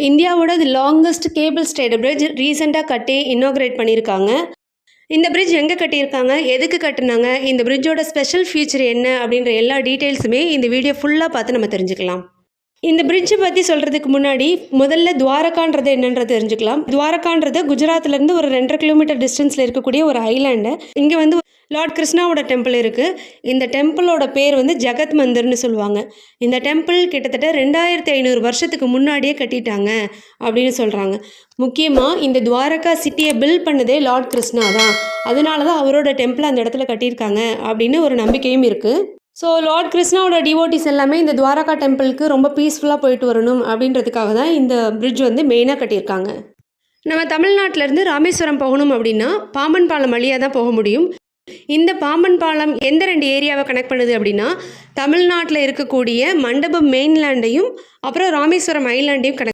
இந்தியாவோட longest cable state bridge ரீசெண்டாக கட்டி இன்னாகிரேட் பண்ணியிருக்காங்க. இந்த பிரிட்ஜ் எங்கே கட்டியிருக்காங்க, எதுக்கு கட்டினாங்க, இந்த பிரிட்ஜோட ஸ்பெஷல் ஃபீச்சர் என்ன அப்படின்ற எல்லா டீட்டெயில்ஸுமே இந்த வீடியோ ஃபுல்லாக பார்த்து நம்ம தெரிஞ்சுக்கலாம். இந்த பிரிட்ஜை பற்றி சொல்கிறதுக்கு முன்னாடி முதல்ல துவாரகான்றது என்னன்றது தெரிஞ்சுக்கலாம். துவாரகான்றது குஜராத்லேருந்து ஒரு 2.5 கிலோமீட்டர் டிஸ்டன்ஸில் இருக்கக்கூடிய ஒரு ஐலாண்டு. இங்கே வந்து லார்ட் கிருஷ்ணாவோட டெம்பிள் இருக்குது. இந்த டெம்பிளோட பேர் வந்து ஜகத் மந்திர்னு சொல்லுவாங்க. இந்த டெம்பிள் கிட்டத்தட்ட 2500 வருஷத்துக்கு முன்னாடியே கட்டிட்டாங்க அப்படின்னு சொல்கிறாங்க. முக்கியமாக இந்த துவாரகா சிட்டியை பில்ட் பண்ணதே லார்ட் கிருஷ்ணா தான். அதனால தான் அவரோட டெம்பிள் அந்த இடத்துல கட்டியிருக்காங்க அப்படின்னு ஒரு நம்பிக்கையும் இருக்குது. ஸோ லார்ட் கிருஷ்ணாவோட டிவோட்டிஸ் எல்லாமே இந்த துவாரகா டெம்பிளுக்கு ரொம்ப பீஸ்ஃபுல்லாக போயிட்டு வரணும் அப்படின்றதுக்காக தான் இந்த பிரிட்ஜ் வந்து மெயினாக கட்டியிருக்காங்க. நம்ம தமிழ்நாட்டிலேருந்து ராமேஸ்வரம் போகணும் அப்படின்னா பாம்பன் பாலம் வழியாக தான் போக முடியும். இந்த பாம்பன் பாலம் எந்த 2 ஏரியாவை கனெக்ட் பண்ணுது அப்படின்னா தமிழ்நாட்டில் இருக்கக்கூடிய மண்டபம் மெயின்லேண்டையும் அப்புறம் ராமேஸ்வரம் ஐலாண்டையும் கனெக்ட்